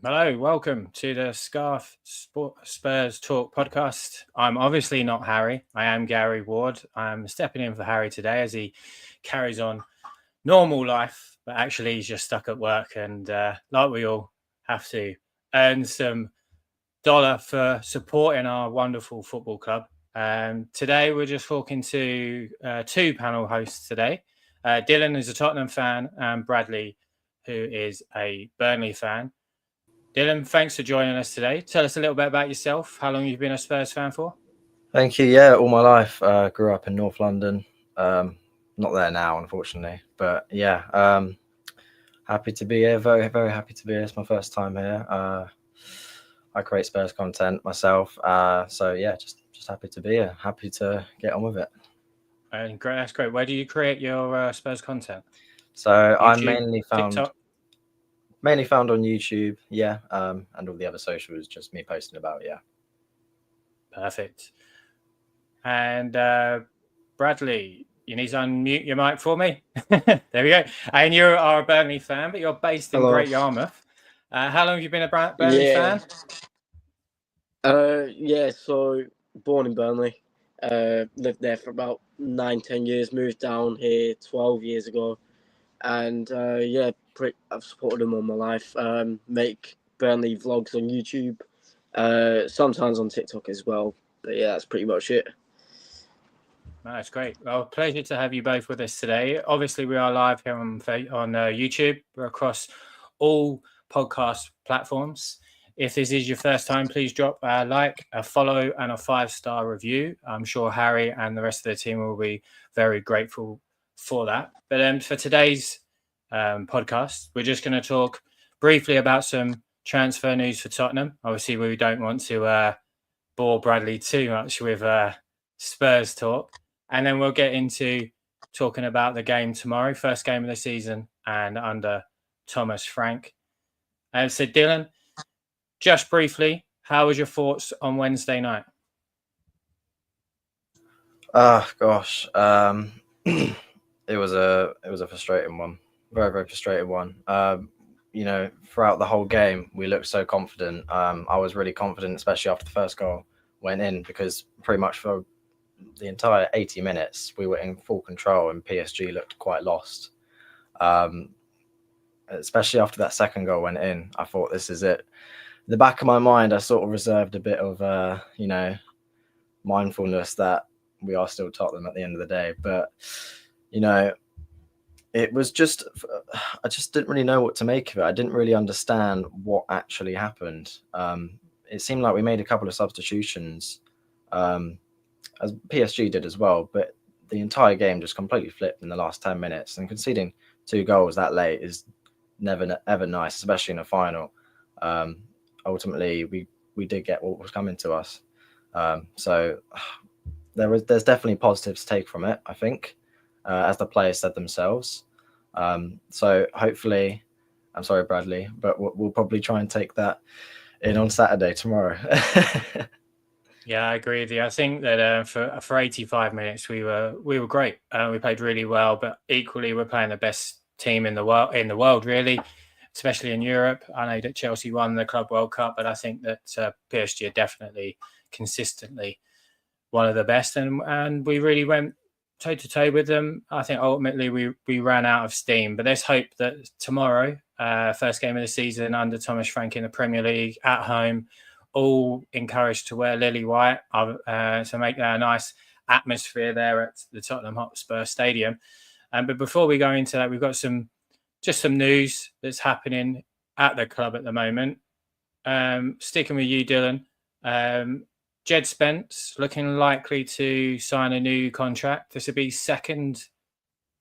Hello, welcome to the Spurs Talk Podcast. I'm obviously not Harry. I am Gary Ward. I'm stepping in for Harry today as he carries on normal life, but actually he's just stuck at work and like we all have to earn some dollar for supporting our wonderful football club. Today we're just talking to two panel hosts today. Dillion is a Tottenham fan and Bradley, who is a Burnley fan. Dillion, thanks for joining us today. Tell us a little bit about yourself, how long you've been a Spurs fan for. Thank you. Yeah, all my life. Grew up in North London. Not there now, unfortunately. But yeah, happy to be here. Very, very happy to be here. It's my first time here. I create Spurs content myself. So yeah, just happy to be here. Happy to get on with it. Great, that's great. Where do you create your Spurs content? So YouTube, I'm mainly found TikTok? on YouTube. Yeah, and all the other socials, just me posting about. Yeah. Perfect. And Bradley, you need to unmute your mic for me. There we go. And you are a Burnley fan, but you're based in Great Yarmouth. How long have you been a Burnley fan? So born in Burnley. Lived there for about 9-10 years. Moved down here 12 years ago, and I've supported them all my life. Make Burnley vlogs on YouTube, sometimes on TikTok as well. But yeah, that's pretty much it. That's great. Well, pleasure to have you both with us today. Obviously, we are live here on YouTube. We're across all podcast platforms. If this is your first time, please drop a like, a follow, and a 5-star review. I'm sure Harry and the rest of the team will be very grateful for that. But for today's podcast, we're just going to talk briefly about some transfer news for Tottenham. Obviously, we don't want to bore Bradley too much with Spurs talk. And then we'll get into talking about the game tomorrow, first game of the season, and under Thomas Frank. So, Dillion, just briefly, how was your thoughts on Wednesday night? Gosh, it was a frustrating one. Very, very frustrating one. Throughout the whole game, we looked so confident. I was really confident, especially after the first goal went in, because pretty much for the entire 80 minutes, we were in full control and PSG looked quite lost. Especially after that second goal went in, I thought, this is it. In the back of my mind, I sort of reserved a bit of, mindfulness that we are still Tottenham at the end of the day. But, it was just, I just didn't really know what to make of it. I didn't really understand what actually happened. It seemed like we made a couple of substitutions, as PSG did as well, but the entire game just completely flipped in the last 10 minutes, and conceding 2 goals that late is never ever nice, especially in a final. Ultimately we did get what was coming to us, so there's definitely positives to take from it, I think, as the players said themselves. So hopefully, I'm sorry Bradley, but we'll probably try and take that in on Saturday tomorrow. Yeah, I agree with you. I think that for 85 minutes we were great. We played really well, but equally we're playing the best team in the world, really, especially in Europe. I know that Chelsea won the Club World Cup, but I think that PSG are definitely consistently one of the best, and we really went toe to toe with them. I think ultimately we ran out of steam, but let's hope that tomorrow, first game of the season under Thomas Frank in the Premier League at home, all encouraged to wear lily white to make that a nice atmosphere there at the Tottenham Hotspur Stadium. But before we go into that, we've got some news that's happening at the club at the moment. Sticking with you, Dillion, Jed Spence looking likely to sign a new contract. This will be second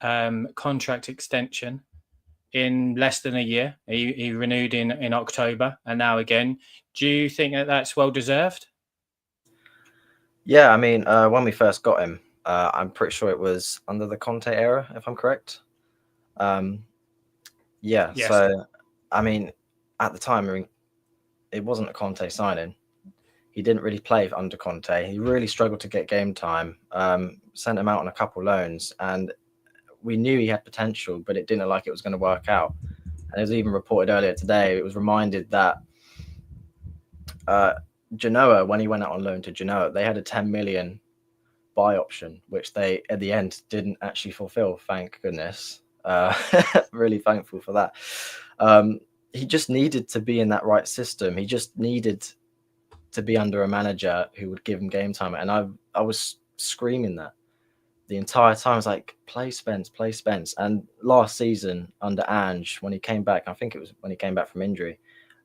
contract extension in less than a year. He renewed in October, and now again. Do you think that that's well deserved? Yeah, I mean, when we first got him, I'm pretty sure it was under the Conte era, if I'm correct. Yes. So, I mean, at the time, it wasn't a Conte signing. He didn't really play under Conte. He really struggled to get game time. Sent him out on a couple loans, and we knew he had potential, but it didn't look like it was going to work out. And it was even reported earlier today, it was reminded that Genoa, when he went out on loan to Genoa, they had a 10 million buy option, which they at the end didn't actually fulfill. Thank goodness. Really thankful for that. He just needed to be in that right system. He just needed to be under a manager who would give him game time. And I was screaming that the entire time. I was like, play Spence, play Spence. And last season under Ange, when he came back, I think it was when he came back from injury,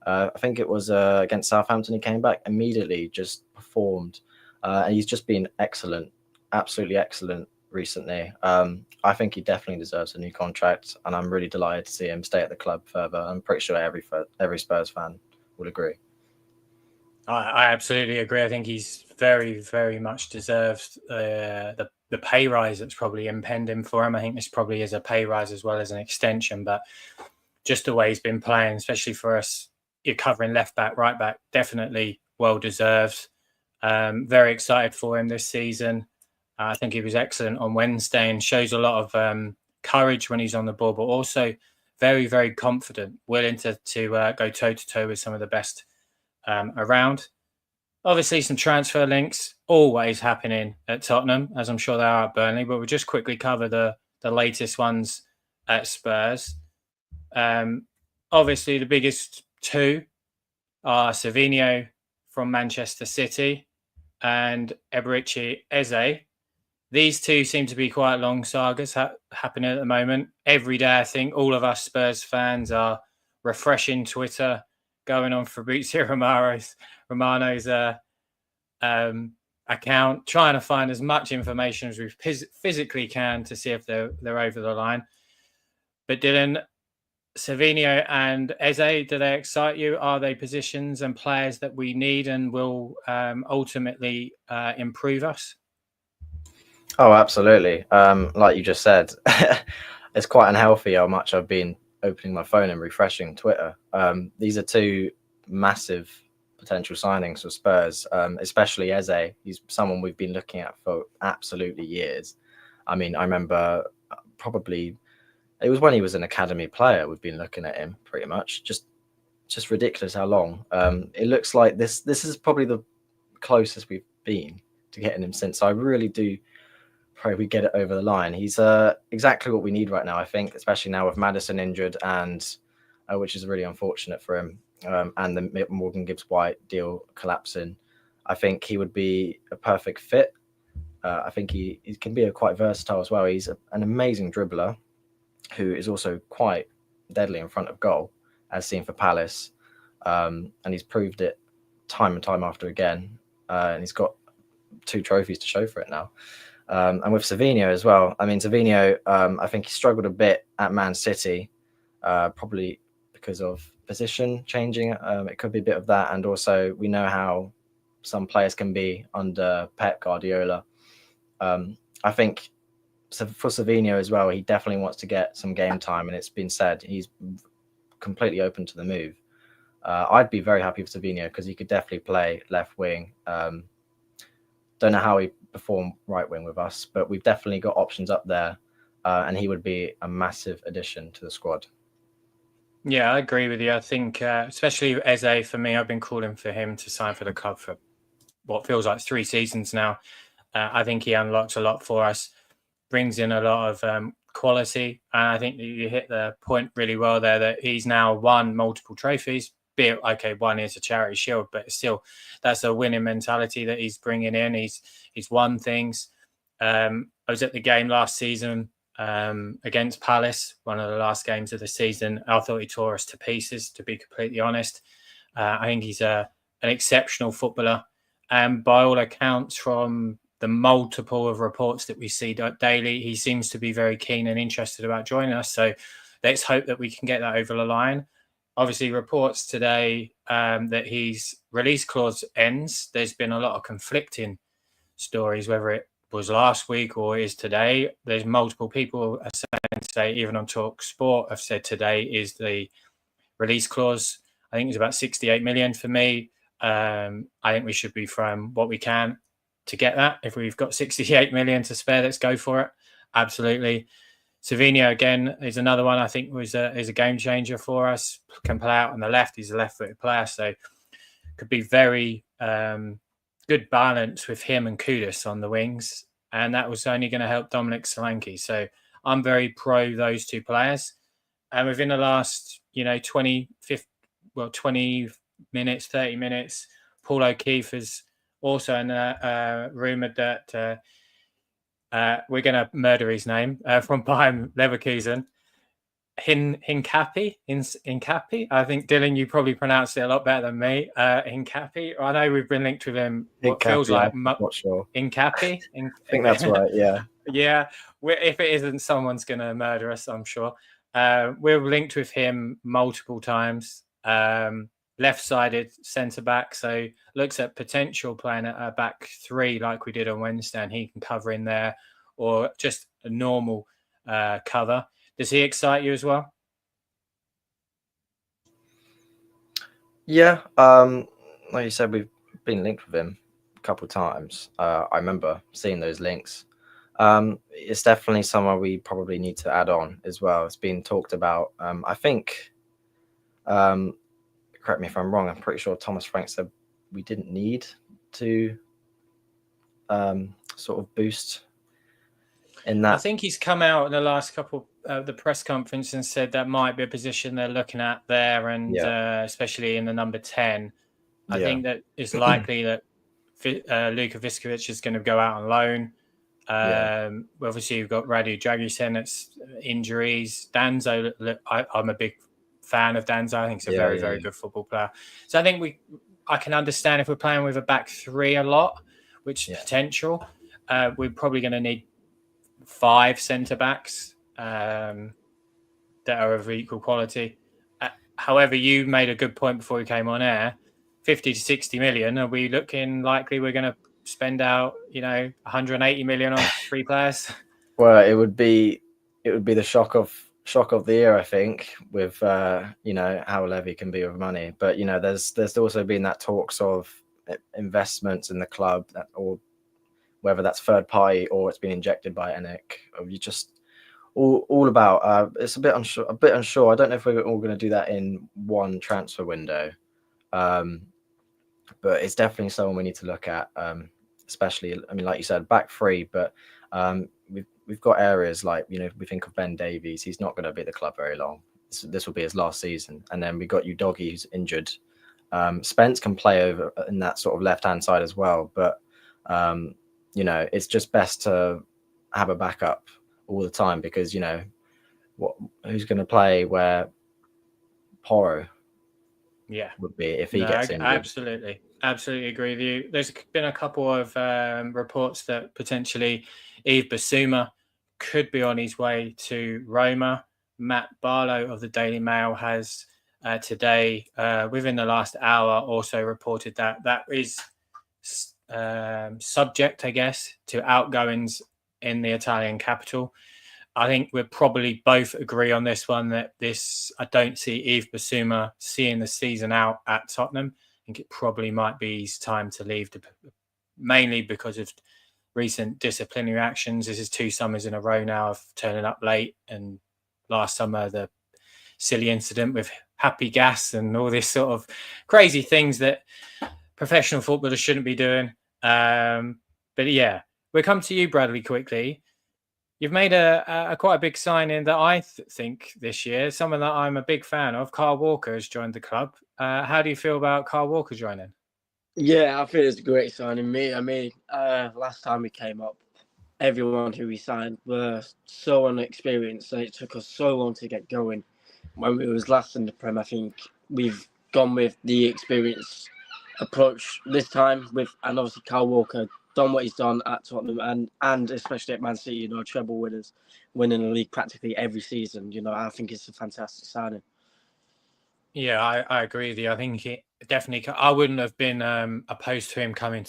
I think it was against Southampton, he came back immediately, just performed. And he's just been excellent, absolutely excellent recently. I think he definitely deserves a new contract, and I'm really delighted to see him stay at the club further. I'm pretty sure every Spurs fan would agree. I absolutely agree. I think he's very, very much deserves the pay rise that's probably impending for him. I think this probably is a pay rise as well as an extension, but just the way he's been playing, especially for us, you're covering left back, right back, definitely well deserved. Very excited for him this season. I think he was excellent on Wednesday and shows a lot of courage when he's on the ball, but also very, very confident, willing to go toe-to-toe with some of the best around. Obviously, some transfer links always happening at Tottenham, as I'm sure they are at Burnley, but we'll just quickly cover the latest ones at Spurs. Obviously, the biggest two are Savinho from Manchester City and Eberechi Eze. These two seem to be quite long sagas happening at the moment. Every day, I think all of us Spurs fans are refreshing Twitter, going on Fabrizio Romano's account, trying to find as much information as we physically can to see if they're over the line. But Dillion, Savinho and Eze, do they excite you? Are they positions and players that we need and will ultimately improve us? Oh, absolutely. Like you just said, it's quite unhealthy how much I've been opening my phone and refreshing Twitter. These are two massive potential signings for Spurs, especially Eze. He's someone we've been looking at for absolutely years. I mean, I remember probably it was when he was an academy player. We've been looking at him pretty much. Just ridiculous how long. It looks like this is probably the closest we've been to getting him since. So I really do pray we get it over the line. He's exactly what we need right now, I think, especially now with Maddison injured, and which is really unfortunate for him, and the Morgan Gibbs-White deal collapsing. I think he would be a perfect fit. I think he can be quite versatile as well. He's an amazing dribbler who is also quite deadly in front of goal, as seen for Palace, and he's proved it time and time after again, and he's got 2 trophies to show for it now. And with Savinho as well. I mean, Savinho, I think he struggled a bit at Man City, probably because of position changing. It could be a bit of that. And also, we know how some players can be under Pep Guardiola. I think for Savinho as well, he definitely wants to get some game time. And it's been said he's completely open to the move. I'd be very happy for Savinho because he could definitely play left wing. Don't know how he perform right wing with us, but we've definitely got options up there, and he would be a massive addition to the squad. Yeah, I agree with you. I think especially Eze, for me, I've been calling for him to sign for the club for what feels like 3 seasons now. I think he unlocks a lot for us, brings in a lot of quality, and I think that you hit the point really well there that he's now won multiple trophies. Be it, okay, one is a charity shield, but still, that's a winning mentality that he's bringing in. He's won things. I was at the game last season against Palace, one of the last games of the season. I thought he tore us to pieces, to be completely honest. I think he's an exceptional footballer. And by all accounts, from the multiple of reports that we see daily, he seems to be very keen and interested about joining us. So let's hope that we can get that over the line. Obviously, reports today that his release clause ends. There's been a lot of conflicting stories, whether it was last week or is today. There's multiple people are saying today, even on Talk Sport, have said today is the release clause. I think it's about 68 million for me. I think we should be throwing what we can to get that. If we've got 68 million to spare, let's go for it. Absolutely. Savinho, again, is another one I think is a game changer for us. Can play out on the left. He's a left-footed player, so could be very good balance with him and Kudus on the wings, and that was only going to help Dominic Solanke. So I'm very pro those two players. And within the last, 20 minutes, 30 minutes, Paul O'Keefe is also rumoured that we're going to murder his name from Bayern Leverkusen. Hincapi. I think, Dillion, you probably pronounced it a lot better than me. Hincapi. I know we've been linked with him. What feels like not sure. Hincapi. I think that's right. Yeah. Yeah. If it isn't, someone's going to murder us, I'm sure. We're linked with him multiple times. Left-sided centre-back, so looks at potential playing at a back three like we did on Wednesday, and he can cover in there, or just a normal cover. Does he excite you as well? Yeah, like you said, we've been linked with him a couple of times. I remember seeing those links. It's definitely someone we probably need to add on as well. It's been talked about. I think, correct me if I'm wrong, I'm pretty sure Thomas Frank said we didn't need to sort of boost in that. I think he's come out in the last couple of the press conference and said that might be a position they're looking at there, and especially in the number 10. I think that it's likely that Luka Viskovic is going to go out on loan. Obviously, you've got Radu Dragusin. It's injuries. Danzo, I'm a big fan of Danzo. I think he's a very good football player. So I think I can understand if we're playing with a back three a lot, which is potential. We're probably going to need 5 centre backs that are of equal quality. However, you made a good point before we came on air. 50 to 60 million. Are we looking likely we're going to spend out, 180 million on 3 players? Well, it would be the shock of the year, I think, with how Levy can be with money. But there's also been that talks of investments in the club, or whether that's third party or it's been injected by ENIC. You just all about. It's a bit unsure. I don't know if we're all going to do that in one transfer window, but it's definitely someone we need to look at. Especially, I mean, like you said, back three, but we've got areas like, we think of Ben Davies. He's not going to be at the club very long. This will be his last season. And then we got Udogie, who's injured. Spence can play over in that sort of left-hand side as well. But, it's just best to have a backup all the time because, who's going to play where Porro would be if he gets injured. Absolutely agree with you. There's been a couple of reports that potentially Yves Bissouma could be on his way to Roma. Matt Barlow of the Daily Mail has today, within the last hour, also reported that is subject, I guess, to outgoings in the Italian capital. I think we'll probably both agree on this one that I don't see Yves Bissouma seeing the season out at Tottenham. I think it probably might be his time to leave, mainly because of recent disciplinary actions. This is 2 summers in a row now of turning up late, and last summer the silly incident with Happy Gas and all this sort of crazy things that professional footballers shouldn't be doing. But yeah, we'll come to you, Bradley, quickly. You've made a quite a big signing that I think this year, someone that I'm a big fan of. Kyle Walker has joined the club. How do you feel about Kyle Walker joining? Yeah, I think it's a great signing. Last time we came up, everyone who we signed were so unexperienced, and it took us so long to get going. When we was last in the Prem, I think we've gone with the experienced approach this time and obviously Kyle Walker done what he's done at Tottenham and especially at Man City, treble winners, winning the league practically every season. I think it's a fantastic signing. Yeah, I agree with you. I think it definitely. I wouldn't have been opposed to him coming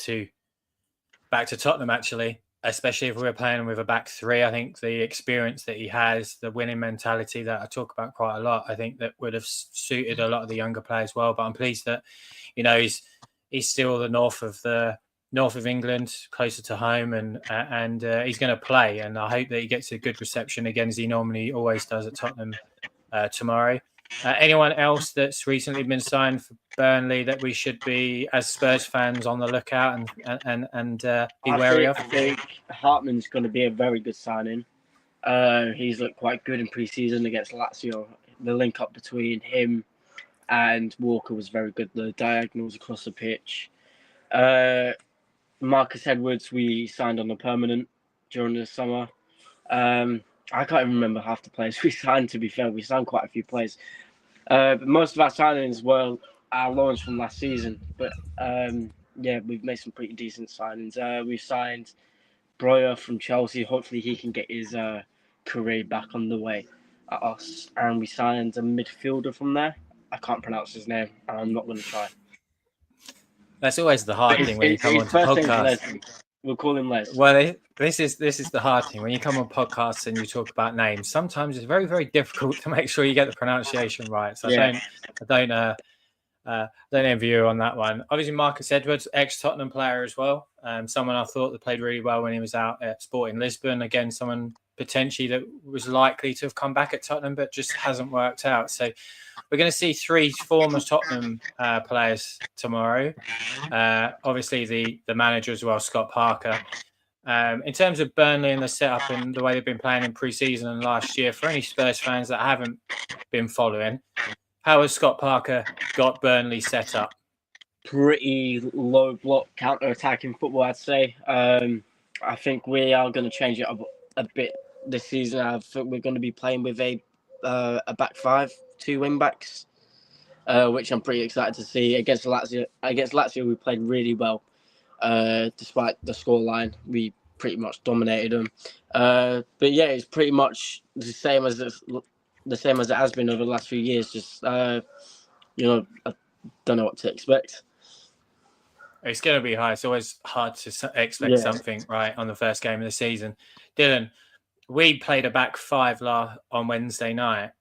back to Tottenham, actually, especially if we were playing with a back three. I think the experience that he has, the winning mentality that I talk about quite a lot, I think that would have suited a lot of the younger players well. But I'm pleased that he's still the north of England, closer to home, and he's going to play. And I hope that he gets a good reception again, as he normally always does at Tottenham tomorrow. Anyone else that's recently been signed for Burnley that we should be, as Spurs fans, on the lookout and be wary of? I think Hartman's going to be a very good signing. He's looked quite good in pre-season against Lazio. The link up between him and Walker was very good. The diagonals across the pitch. Marcus Edwards, we signed on a permanent during the summer. I can't even remember half the players we signed, to be fair. We signed quite a few players. But most of our signings were our loans from last season. But we've made some pretty decent signings. We signed Breuer from Chelsea. Hopefully he can get his career back on the way at us. And we signed a midfielder from there. I can't pronounce his name. I'm not going to try. That's always the hard thing when you come on to podcasts. We'll call him Les. Well, this is the hard thing when you come on podcasts and you talk about names. Sometimes it's very, very difficult to make sure you get the pronunciation right. So I don't envy you on that one. Obviously, Marcus Edwards, ex-Tottenham player as well. Someone I thought that played really well when he was out at Sporting Lisbon. Again, someone potentially that was likely to have come back at Tottenham, but just hasn't worked out. So we're going to see 3 former Tottenham players tomorrow. Obviously, the manager as well, Scott Parker. In terms of Burnley and the setup and the way they've been playing in pre-season and last year, for any Spurs fans that haven't been following, how has Scott Parker got Burnley set up? Pretty low block counter-attacking football, I'd say. I think we are going to change it up a bit this season. I think we're going to be playing with a back 5, 2 wing backs, which I'm pretty excited to see. Against Lazio, we played really well. Despite the scoreline, we pretty much dominated them. But yeah, it's pretty much the same as it has been over the last few years. Just I don't know what to expect. It's going to be high. It's always hard to expect something right on the first game of the season. Dillion, we played a back 5 on Wednesday night,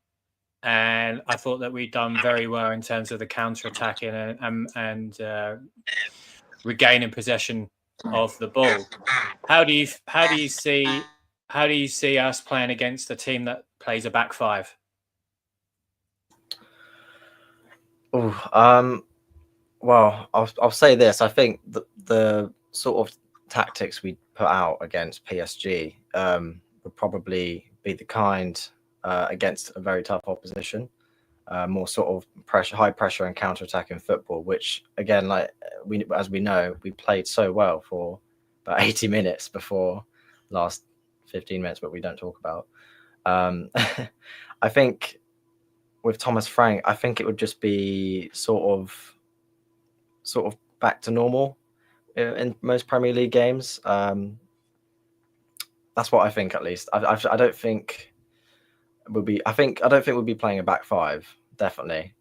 and I thought that we'd done very well in terms of the counter-attacking and regaining possession of the ball. How do you see us playing against a team that plays a back 5? Well, I'll say this. I think the sort of tactics we put out against PSG would probably be the kind against a very tough opposition. More sort of high pressure and counter-attacking football, which again, as we know, we played so well for about 80 minutes before last 15 minutes, but we don't talk about. I think with Thomas Frank, I think it would just be sort of back to normal in most Premier League games. That's what I think, at least. I don't think we'll be. I don't think we'll be playing a back 5. Definitely.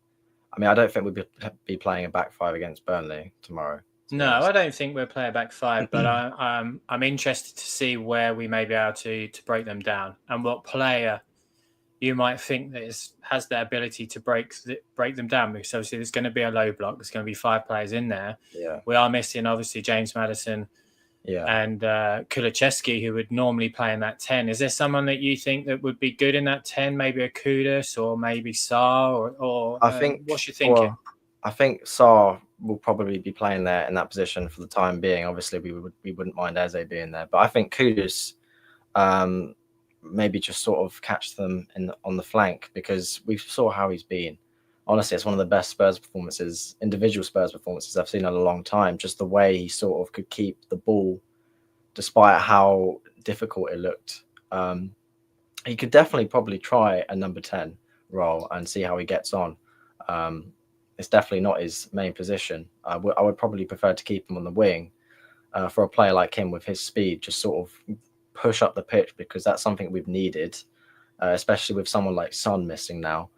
I mean, I don't think we'll be playing a back 5 against Burnley tomorrow. No, I don't think we'll play a back 5, but I'm interested to see where we may be able to break them down and what player you might think that has the ability to break them down, because obviously there's going to be a low block. There's going to be 5 players in there. Yeah, we are missing obviously James Maddison, and Kulusevski, who would normally play in that 10. Is there someone that you think that would be good in that 10? Maybe a Kudus or maybe Sarr or I think. What's your thinking? Well, I think Sarr will probably be playing there in that position for the time being. Obviously, we wouldn't mind Eze being there, but I think Kudus. Maybe just sort of catch them on the flank, because we saw how he's been. Honestly, it's one of the best individual Spurs performances I've seen in a long time. Just the way he sort of could keep the ball despite how difficult it looked. He could definitely probably try a number 10 role and see how he gets on. It's definitely not his main position. I would probably prefer to keep him on the wing for a player like him with his speed, just sort of push up the pitch, because that's something we've needed, especially with someone like Son missing now.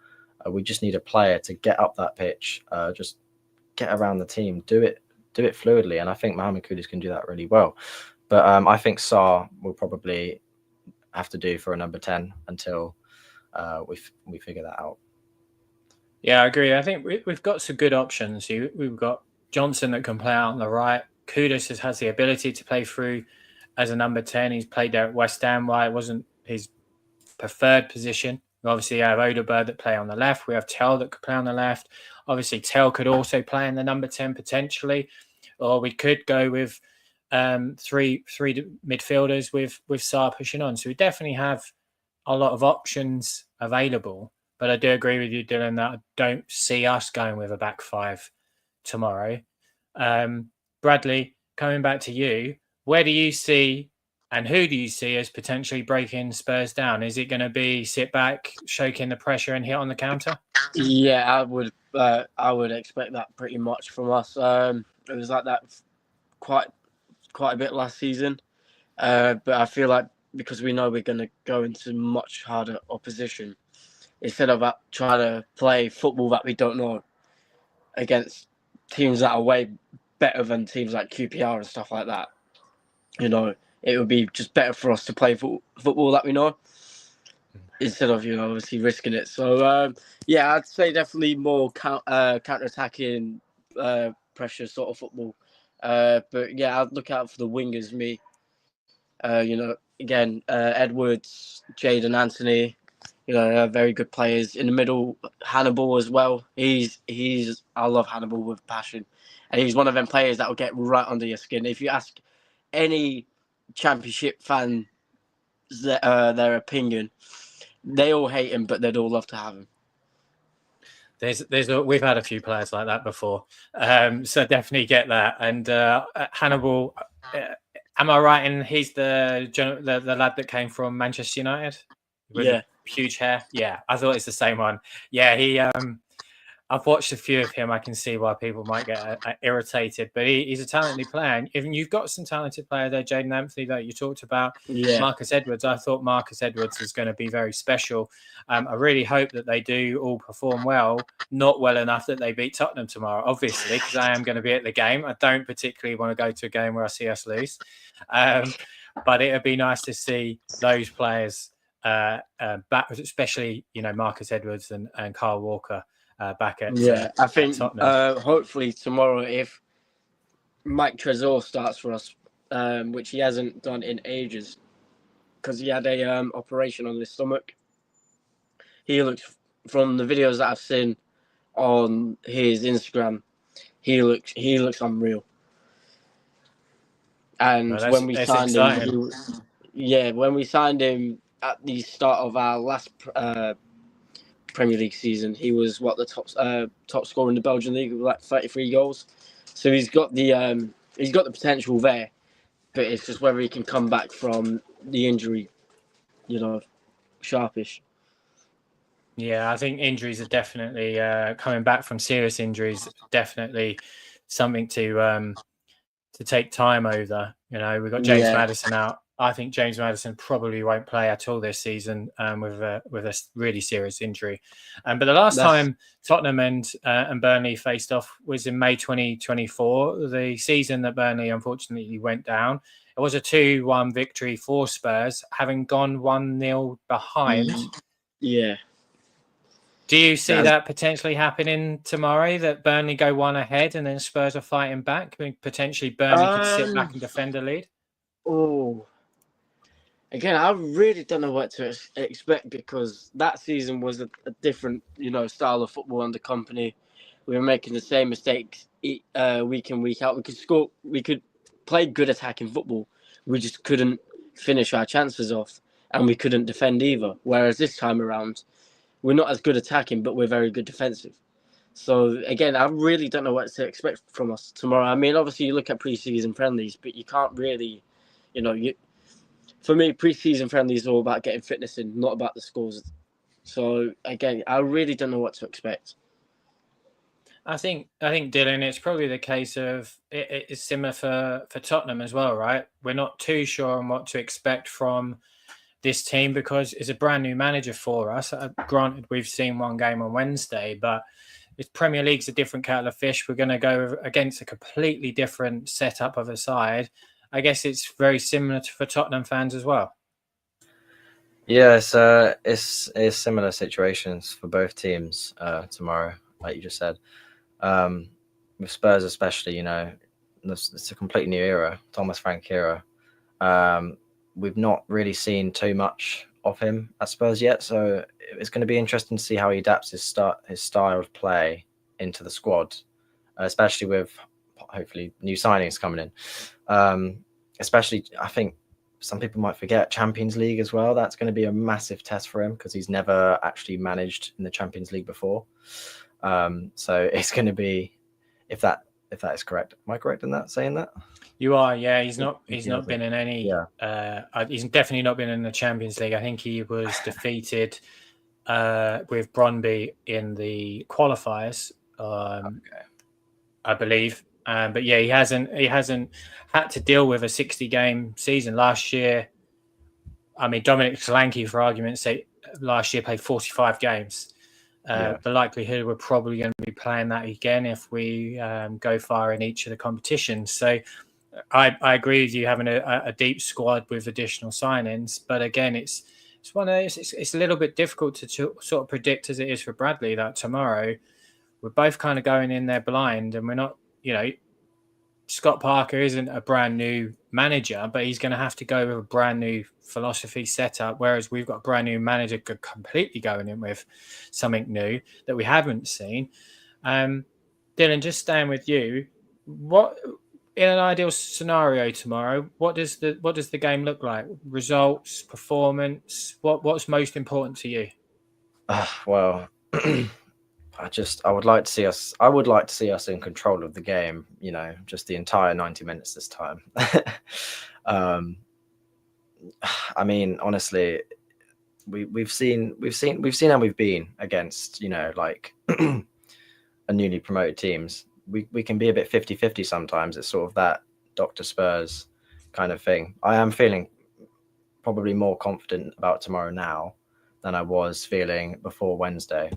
We just need a player to get up that pitch, just get around the team, do it fluidly, and I think Mohamed Kudus can do that really well. But I think Sarr will probably have to do for a number 10 until we figure that out. Yeah, I agree. I think we've got some good options. We've got Johnson that can play out on the right. Kudus has the ability to play through as a number 10. He's played there at West Ham, while it wasn't his preferred position. We obviously have Odegaard that play on the left. We have Tell that could play on the left. Obviously, Tell could also play in the number 10 potentially, or we could go with three midfielders with Sarr pushing on. So we definitely have a lot of options available. But I do agree with you, Dylan, that I don't see us going with a back five tomorrow. Bradley, coming back to you, where do you see and who do you see as potentially breaking Spurs down? Is it going to be sit back, soak in the pressure and hit on the counter? Yeah, I would expect that pretty much from us. It was like that quite a bit last season, but I feel like because we know we're going to go into much harder opposition, instead of trying to play football that we don't know against teams that are way better than teams like QPR and stuff like that, it would be just better for us to play football that we know instead of, obviously risking it. So, I'd say definitely more counter-attacking pressure sort of football. But, yeah, I'd look out for the wingers, me. Again, Edwards, Jadon Anthony, very good players. In the middle, Hannibal as well. I love Hannibal with passion. And he's one of them players that will get right under your skin. If you ask any Championship fan their opinion, they all hate him, but they'd all love to have him. We've had a few players like that before, so definitely get that. And Hannibal, am I right in he's the lad that came from Manchester United with huge hair? Yeah, I thought it's the same one. Yeah, he. I've watched a few of him. I can see why people might get irritated, but he's a talented player. And even you've got some talented player there, Jadon Anthony, that you talked about. Yeah. Marcus Edwards. I thought Marcus Edwards was going to be very special. I really hope that they do all perform well, not well enough that they beat Tottenham tomorrow, obviously, because I am going to be at the game. I don't particularly want to go to a game where I see us lose. But it would be nice to see those players back, especially, Marcus Edwards and Kyle Walker. Back at I think hopefully tomorrow, if Mike Trezor starts for us, which he hasn't done in ages because he had a operation on his stomach. He looks, from the videos that I've seen on his Instagram, he looks unreal. And when we signed him, when we signed him at the start of our last Premier League season, he was the top scorer in the Belgian league with like 33 goals. So he's got the potential there, but it's just whether he can come back from the injury, sharpish. Yeah, I think injuries are definitely coming back from serious injuries. Definitely something to take time over. We've got James Maddison out. I think James Maddison probably won't play at all this season with a really serious injury. But the last time Tottenham and Burnley faced off was in May 2024, the season that Burnley unfortunately went down. It was a 2-1 victory for Spurs, having gone 1-0 behind. Yeah. Do you see that potentially happening tomorrow, that Burnley go one ahead and then Spurs are fighting back? I mean, potentially Burnley could sit back and defend a lead? Oh. Again, I really don't know what to expect because that season was a different, style of football under Company. We were making the same mistakes week in, week out. We could play good attacking football. We just couldn't finish our chances off, and we couldn't defend either. Whereas this time around, we're not as good attacking, but we're very good defensive. So again, I really don't know what to expect from us tomorrow. I mean, obviously you look at pre-season friendlies, but you can't really, for me, pre-season friendlies are all about getting fitness in, not about the scores. So again, I really don't know what to expect. I think Dylan, it's probably the case of it's similar for Tottenham as well, right? We're not too sure on what to expect from this team because it's a brand new manager for us. Granted, we've seen one game on Wednesday, but it's Premier League's a different kettle of fish. We're going to go against a completely different setup of a side. I guess it's very similar for Tottenham fans as well. Yeah, it's similar situations for both teams tomorrow, like you just said. With Spurs especially, it's a completely new era, Thomas Frank era. We've not really seen too much of him at Spurs yet, so it's going to be interesting to see how he adapts his style of play into the squad, especially with hopefully new signings coming in. Especially, I think some people might forget Champions League as well. That's going to be a massive test for him because he's never actually managed in the Champions League before. So it's going to be, if that is correct. Am I correct in that, saying that? You are, yeah. He's not been in any. Yeah. He's definitely not been in the Champions League. I think he was defeated with Brøndby in the qualifiers. I believe. But yeah, he hasn't had to deal with a 60-game season last year. I mean, Dominic Solanke, for argument's sake, last year played 45 games. The likelihood we're probably going to be playing that again if we go far in each of the competitions. So I agree with you having a deep squad with additional signings, but again, it's one of those. It's a little bit difficult to sort of predict as it is for Bradley that tomorrow we're both kind of going in there blind, and we're not. Scott Parker isn't a brand new manager, but he's going to have to go with a brand new philosophy setup, whereas we've got a brand new manager completely going in with something new that we haven't seen. Dillion, just staying with you, what in an ideal scenario tomorrow, what does the game look like? Results, performance, what's most important to you? Well, I would like to see us in control of the game, just the entire 90 minutes this time. I mean, honestly, we've seen how we've been against, like a newly promoted teams. We can be a bit 50-50 sometimes. It's sort of that Dr. Spurs kind of thing. I am feeling probably more confident about tomorrow now than I was feeling before Wednesday,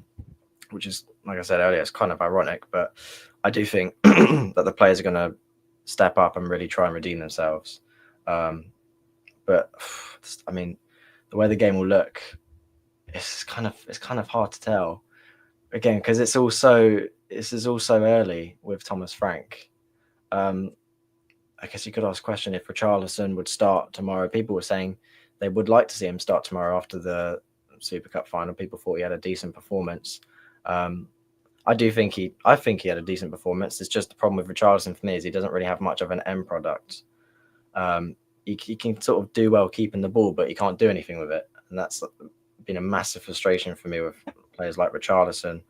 which is, like I said earlier, it's kind of ironic, but I do think that the players are going to step up and really try and redeem themselves. But I mean, the way the game will look, it's kind of hard to tell. Again, because this is all so early with Thomas Frank. I guess you could ask a question if Richarlison would start tomorrow. People were saying they would like to see him start tomorrow after the Super Cup final. People thought he had a decent performance. I think he had a decent performance. It's just the problem with Richarlison for me is he doesn't really have much of an end product. He can sort of do well keeping the ball, but he can't do anything with it, and that's been a massive frustration for me with players like Richarlison.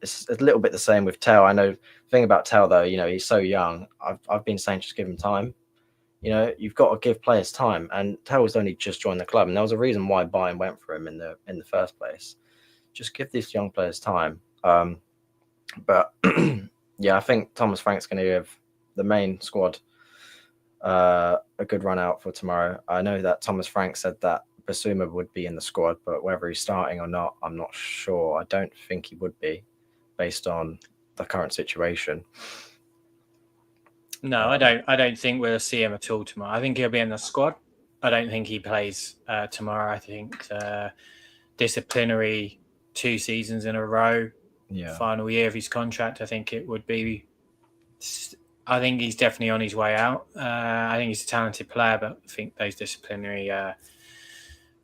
It's a little bit the same with Tell. I know the thing about Tell though, he's so young. I've been saying just give him time. You've got to give players time, and Tell's only just joined the club, and there was a reason why Bayern went for him in the first place. Just give these young players time. But yeah, I think Thomas Frank's going to give the main squad a good run out for tomorrow. I know that Thomas Frank said that Basuma would be in the squad, but whether he's starting or not, I'm not sure. I don't think he would be, based on the current situation. No, I don't think we'll see him at all tomorrow. I think he'll be in the squad. I don't think he plays tomorrow. I think disciplinary 2 seasons in a row, final year of his contract. I think it would be. I think he's definitely on his way out. I think he's a talented player, but I think those disciplinary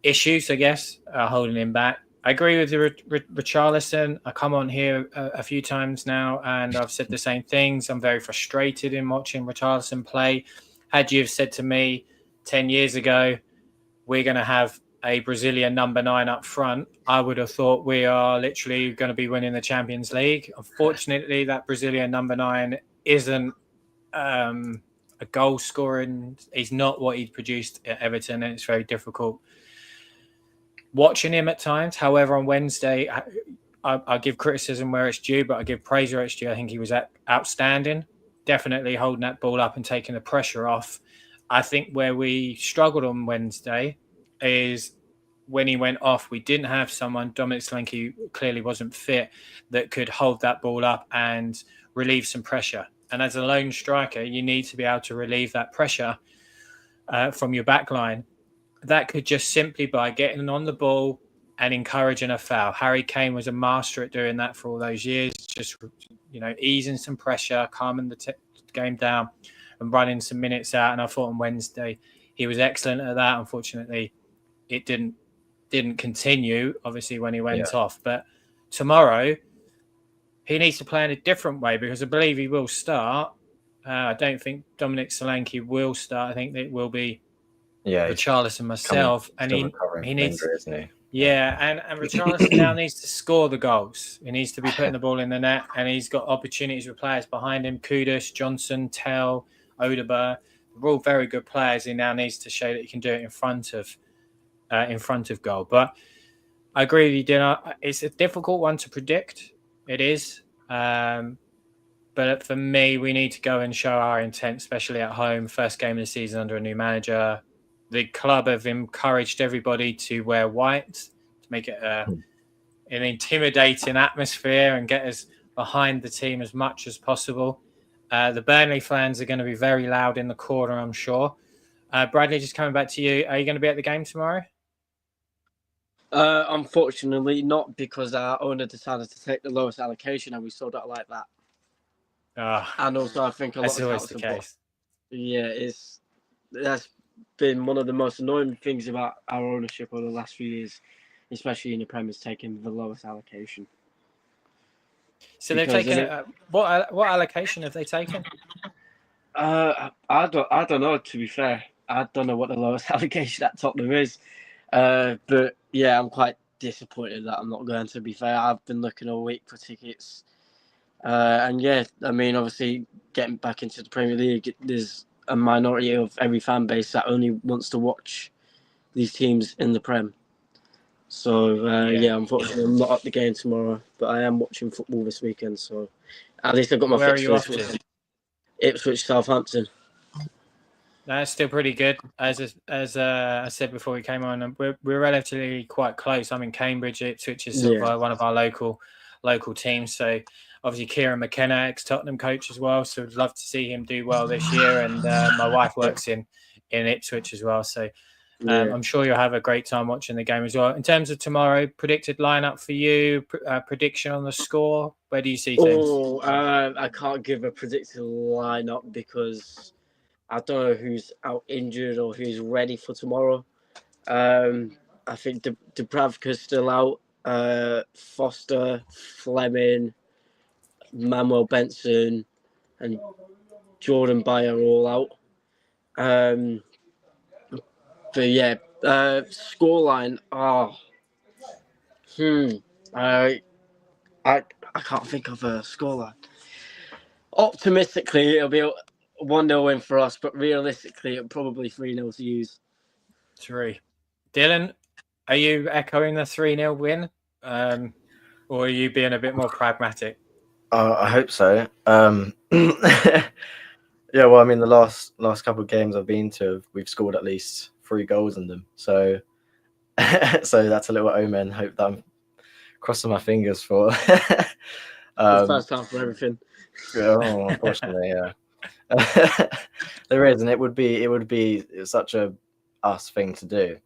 issues, I guess, are holding him back. I agree with Richarlison. I come on here a few times now, and I've said the same things. I'm very frustrated in watching Richarlison play. Had you have said to me 10 years ago, we're going to have a Brazilian number 9 up front, I would have thought we are literally going to be winning the Champions League. Unfortunately, that Brazilian number 9 isn't a goal scoring. He's not what he'd produced at Everton, and it's very difficult watching him at times. However, on Wednesday, I give criticism where it's due, but I give praise where it's due. I think he was outstanding, definitely holding that ball up and taking the pressure off. I think where we struggled on Wednesday is when he went off, we didn't have someone, Dominic Solanke clearly wasn't fit, that could hold that ball up and relieve some pressure. And as a lone striker, you need to be able to relieve that pressure from your back line. That could just simply by getting on the ball and encouraging a foul. Harry Kane was a master at doing that for all those years, just easing some pressure, calming the game down and running some minutes out. And I thought on Wednesday he was excellent at that. Unfortunately, it didn't continue, obviously, when he went off. But tomorrow, he needs to play in a different way because I believe he will start. I don't think Dominic Solanke will start. I think it will be Richarlison, myself, and he needs, injury, isn't he? Yeah, and Richarlison now needs to score the goals. He needs to be putting the ball in the net, and he's got opportunities with players behind him. Kudus, Johnson, Tell, Odegaard. They're all very good players. He now needs to show that he can do it in front of goal. But I agree with you, Dylan. It's a difficult one to predict. It is. But for me, we need to go and show our intent, especially at home. First game of the season under a new manager. The club have encouraged everybody to wear white to make it an intimidating atmosphere and get us behind the team as much as possible. The Burnley fans are going to be very loud in the corner, I'm sure. Bradley, just coming back to you. Are you going to be at the game tomorrow? Unfortunately, not, because our owner decided to take the lowest allocation and we sold out like that. And also, I think that's always the case. Yeah, that's been one of the most annoying things about our ownership over the last few years, especially in the Prem, is taking the lowest allocation. So they've taken what allocation have they taken? I don't know. To be fair, I don't know what the lowest allocation at Tottenham is. But yeah, I'm quite disappointed that I'm not going. To be fair, I've been looking all week for tickets. And yeah, I mean, obviously, getting back into the Premier League, there's a minority of every fan base that only wants to watch these teams in the Prem. So, unfortunately, I'm not at the game tomorrow, but I am watching football this weekend. So, at least I got my Where fixture. Are you off to? Ipswich, Southampton. That's still pretty good. As I said before we came on, we're relatively quite close. I'm in Cambridge. Ipswich is one of our local teams. So obviously Kieran McKenna, ex-Tottenham coach as well. So I'd love to see him do well this year. And my wife works in Ipswich as well. So I'm sure you'll have a great time watching the game as well. In terms of tomorrow, predicted lineup for you, prediction on the score. Where do you see things? I can't give a predicted lineup because I don't know who's out injured or who's ready for tomorrow. I think Dubravka's still out. Foster, Fleming, Manuel Benson, and Jordan Bayer are all out. But yeah, scoreline. I can't think of a scoreline. Optimistically, it'll be 1-0 win for us, but realistically, it'll probably 3-0 to use. 3. Dylan, are you echoing the 3-0 win? Or are you being a bit more pragmatic? I hope so. Yeah, well, I mean, the last couple of games I've been to, we've scored at least 3 goals in them. So that's a little omen. Hope that I'm crossing my fingers for. First time for everything. Unfortunately, yeah. There is, and it would be such a us thing to do.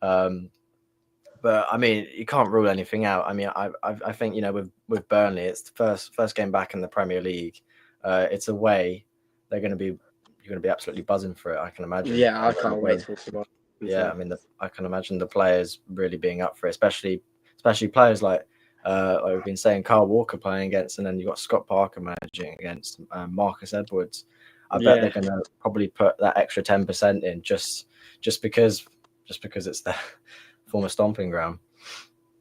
But I mean, you can't rule anything out. I mean, I think, you know, with Burnley, it's the first game back in the Premier League. It's away. You're going to be absolutely buzzing for it, I can imagine. Yeah, I can't wait for tomorrow. Yeah, I mean, I can imagine the players really being up for it, especially players like we've been saying, Kyle Walker playing against, and then you've got Scott Parker managing against Marcus Edwards. I bet they're going to probably put that extra 10% in just because it's their former stomping ground.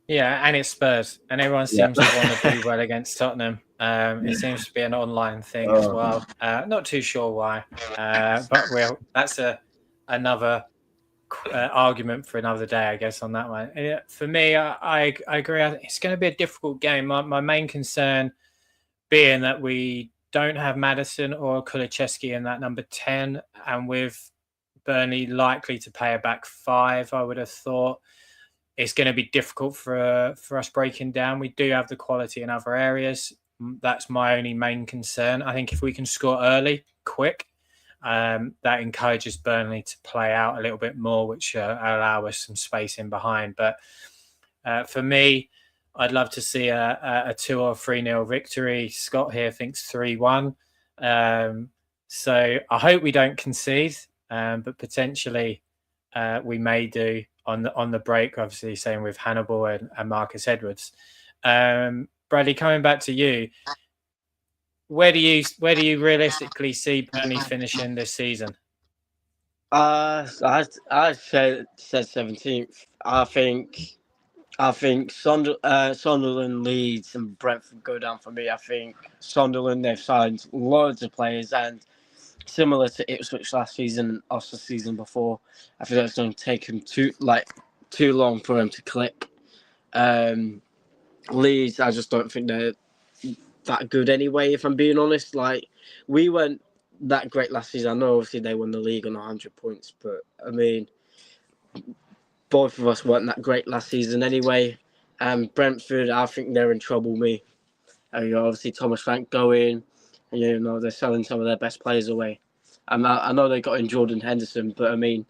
Yeah, and it's Spurs, and everyone seems to want to do well against Tottenham. It seems to be an online thing as well. Not too sure why, but that's another argument for another day, I guess, on that one. For me, I agree. It's going to be a difficult game. My main concern being that we don't have Maddison or Kulusevski in that number 10, and with Burnley likely to pay a back 5, I would have thought it's going to be difficult for us breaking down. We do have the quality in other areas. That's my only main concern. I think if we can score early, quick, that encourages Burnley to play out a little bit more, which allow us some space in behind. But for me, I'd love to see a 2 or 3-0 victory. Scott here thinks 3-1. So I hope we don't concede, but potentially we may do. on the break. Obviously, same with Hannibal and Marcus Edwards. Bradley, coming back to you, where do you realistically see Burnley finishing this season? I said 17th. I think Sunderland, Leeds, and Brentford go down for me. I think Sunderland, they've signed loads of players, and similar to Ipswich last season, us the season before, I think it's going to take them too long for them to click. Leeds, I just don't think they're that good anyway, if I'm being honest. Like, we weren't that great last season. I know obviously they won the league on 100 points, but I mean, both of us weren't that great last season anyway. Brentford, I think they're in trouble. Obviously Thomas Frank going, they're selling some of their best players away. I know they got in Jordan Henderson, but I mean,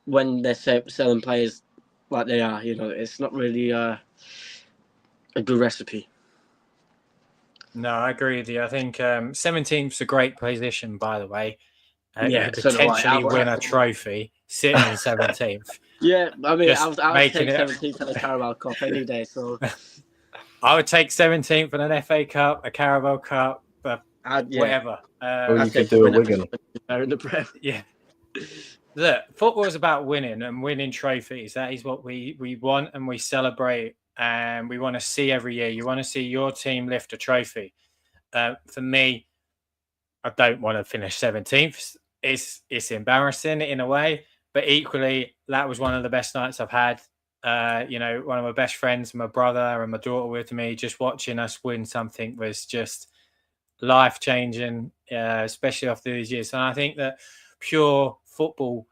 when they're selling players like they are, it's not really a good recipe. No, I agree with you. I think 17th is a great position, by the way. Yeah, could potentially win a trophy sitting in 17th. Yeah, I mean, I would take it 17th in the Carabao Cup any day. So I would take 17th in an FA Cup, a Carabao Cup, whatever. Or you could do a Wigan. In the Prem. Yeah. Look, football is about winning and winning trophies. That is what we want and we celebrate, and we want to see every year. You want to see your team lift a trophy. For me, I don't want to finish 17th. It's embarrassing in a way, but equally, that was one of the best nights I've had. One of my best friends, my brother and my daughter with me, just watching us win something was just life-changing, especially after these years. And I think that pure football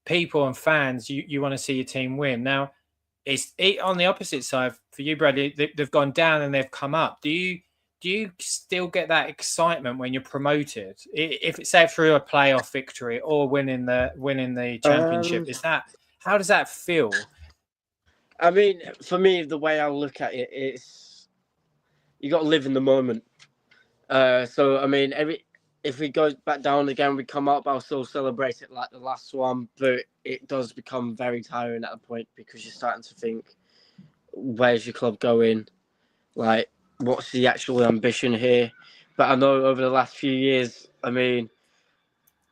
people and fans, you want to see your team win. Now, it's on the opposite side for you, Bradley. They've gone down and they've come up. Do you still get that excitement when you're promoted? If it's say through a playoff victory or winning the championship, how does that feel? I mean, for me, the way I look at it is you got to live in the moment. So I mean, if we go back down again, we come up, I'll still celebrate it like the last one, but it does become very tiring at a point because you're starting to think, where's your club going? Like, what's the actual ambition here? But I know over the last few years, I mean,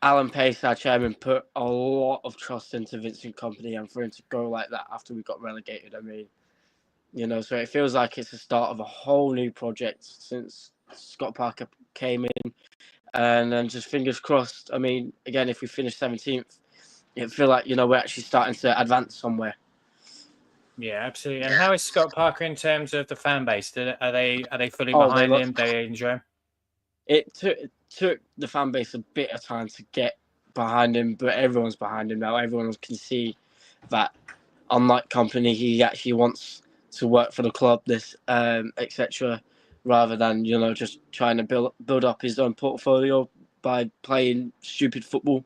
Alan Pace, our chairman, put a lot of trust into Vincent Kompany, and for him to go like that after we got relegated, I mean, so it feels like it's the start of a whole new project since Scott Parker came in. And then just fingers crossed. I mean, again, if we finish 17th, it feel like, we're actually starting to advance somewhere. Yeah, absolutely. And how is Scott Parker in terms of the fan base? Are they fully behind him? Do they enjoy him? It took the fan base a bit of time to get behind him, but everyone's behind him now. Everyone can see that, unlike Kompany, he actually wants to work for the club, etc., rather than just trying to build up his own portfolio by playing stupid football.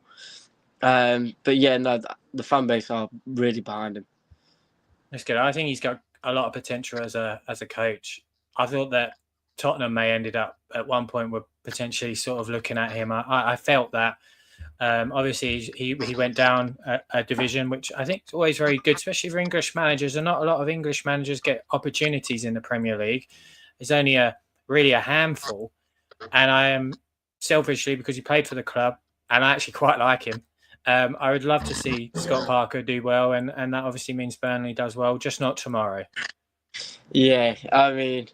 But yeah, no, the fan base are really behind him. That's good. I think he's got a lot of potential as a coach. I thought that Tottenham may ended up at one point were potentially sort of looking at him. I felt that. Obviously, he went down a division, which I think is always very good, especially for English managers. And not a lot of English managers get opportunities in the Premier League. It's only really a handful. And I am selfishly, because he played for the club, and I actually quite like him. I would love to see Scott Parker do well, and that obviously means Burnley does well, just not tomorrow. Yeah, I mean,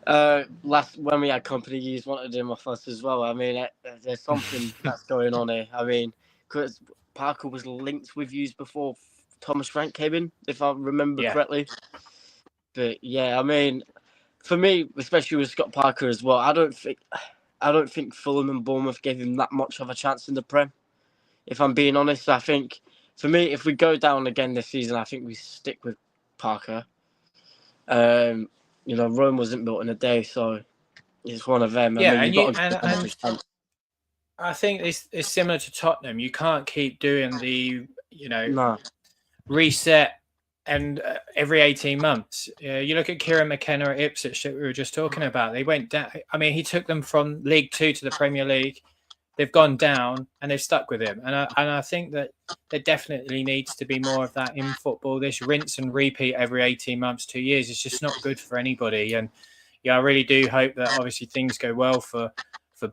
when we had Kompany, you wanted him off us as well. I mean, there's something that's going on here. I mean, because Parker was linked with you before Thomas Frank came in, if I remember correctly. But yeah, I mean, for me, especially with Scott Parker as well, I don't think Fulham and Bournemouth gave him that much of a chance in the Prem. If I'm being honest, I think for me, if we go down again this season, I think we stick with Parker. Rome wasn't built in a day, so it's one of them. Yeah, I think it's similar to Tottenham. You can't keep doing the reset and every 18 months. You look at Kieran McKenna at Ipswich that we were just talking about. They went down. I mean, he took them from League Two to the Premier League. they've gone down and they've stuck with him. And I think that there definitely needs to be more of that in football. This rinse and repeat every 18 months, 2 years is just not good for anybody. And yeah, I really do hope that obviously things go well for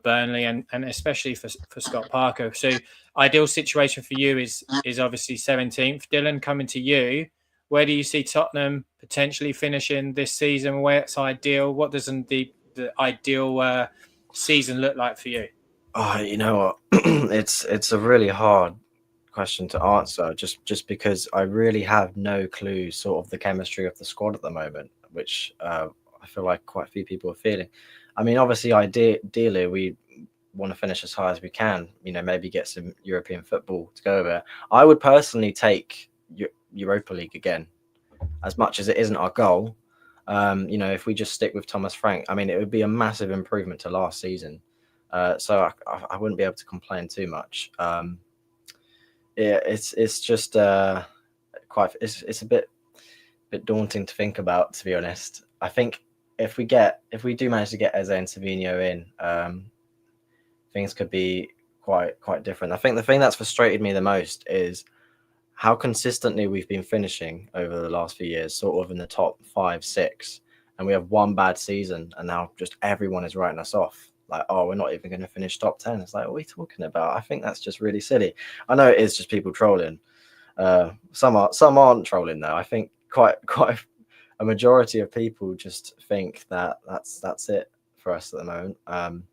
Burnley and especially for Scott Parker. So ideal situation for you is obviously 17th. Dillion, coming to you, where do you see Tottenham potentially finishing this season? Where it's ideal? What does the ideal season look like for you? Oh, you know what? It's a really hard question to answer, just because I really have no clue sort of the chemistry of the squad at the moment, which I feel like quite a few people are feeling. I mean, obviously, ideally, we want to finish as high as we can. You know, maybe get some European football to go over. I would personally take Europa League again, as much as it isn't our goal. You know, if we just stick with Thomas Frank, I mean, it would be a massive improvement to last season. So I wouldn't be able to complain too much. Yeah, it's just it's a bit daunting to think about, to be honest. I think if we do manage to get Eze and Savinho in, things could be quite different. I think the thing that's frustrated me the most is how consistently we've been finishing over the last few years, sort of in the top 5, 6, and we have one bad season, and now just everyone is writing us off. Like, oh, we're not even going to finish top 10. It's like, what are we talking about? I think that's just really silly. I know it is just people trolling. Some aren't trolling though. I think quite a majority of people just think that that's it for us at the moment.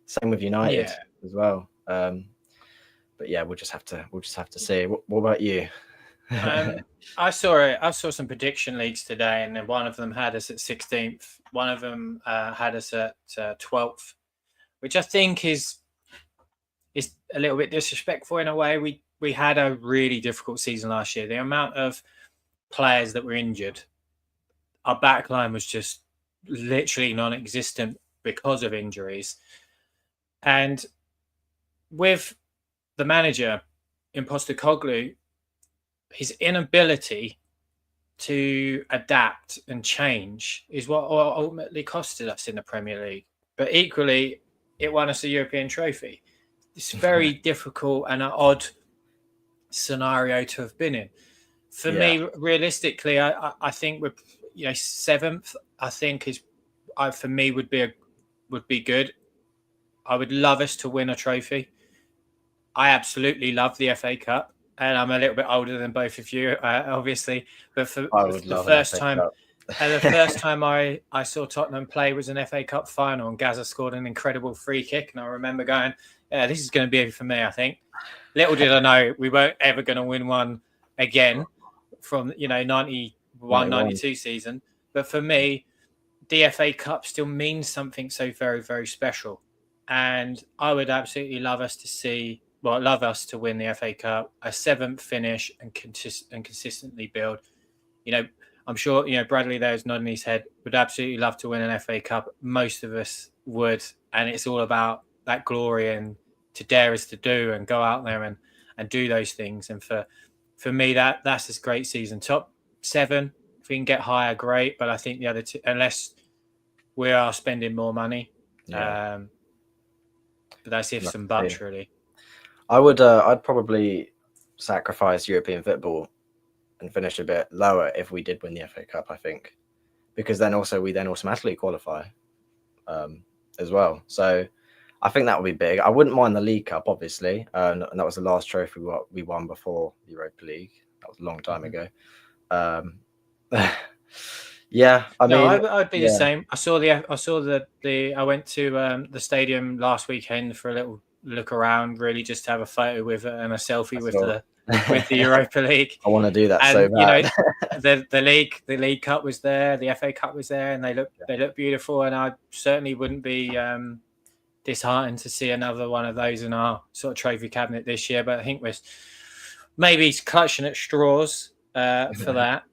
Same with United as well. But yeah, we'll just have to see. What about you? I saw some prediction leagues today, and one of them had us at 16th. One of them had us at 12th, which I think is a little bit disrespectful in a way. We had a really difficult season last year. The amount of players that were injured, our back line was just literally non-existent because of injuries. And with the manager, Postecoglou, his inability to adapt and change is what ultimately costed us in the Premier League. But equally, it won us a European trophy. It's very difficult and an odd scenario to have been in. For me, realistically, I think we're 7th. I think for me would be good. I would love us to win a trophy. I absolutely love the FA Cup, and I'm a little bit older than both of you, obviously. But for the first time, the first time I saw Tottenham play was an FA Cup final, and Gaza scored an incredible free kick, and I remember going, "Yeah, this is going to be it for me." I think. Little did I know we weren't ever going to win one again from 91, 92 season. But for me, the FA Cup still means something so very, very special, and I would absolutely love us to win the FA Cup, a 7th finish, and consistently build. I'm sure Bradley there is nodding his head. Would absolutely love to win an FA Cup. Most of us would, and it's all about that glory and to dare us to do and go out there and do those things. And for me, that's a great season. Top 7, if we can get higher, great. But I think the other two, unless we are spending more money, but that's ifs and buts, really. I'd probably sacrifice European football and finish a bit lower if we did win the FA Cup, I think, because then we automatically qualify as well. So I think that would be big. I wouldn't mind the League Cup, obviously, and that was the last trophy we won before the Europa League. That was a long time ago. Yeah, I'd be the same. I went to the stadium last weekend for a little look around, really just to have a photo with it and a selfie with the Europa League. I want to do that so bad. The League Cup was there, the FA Cup was there, and they look beautiful. And I certainly wouldn't be disheartened to see another one of those in our sort of trophy cabinet this year. But I think we're maybe clutching at straws for that.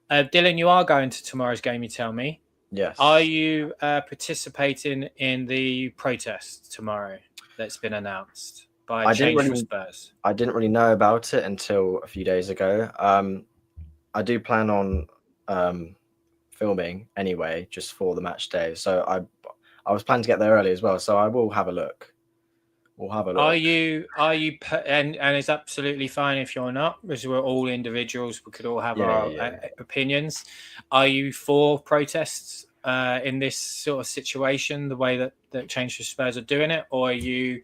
Dillion, you are going to tomorrow's game, you tell me. Yes. Are you participating in the protest tomorrow that's been announced by Change for Spurs? I didn't really know about it until a few days ago. I do plan on filming anyway, just for the match day. So I was planning to get there early as well. So I will have a look we'll have a look. Are you and it's absolutely fine if you're not, because we're all individuals. We could all have our opinions. Are you for protests in this sort of situation, the way that Change for Spurs are doing it, or are you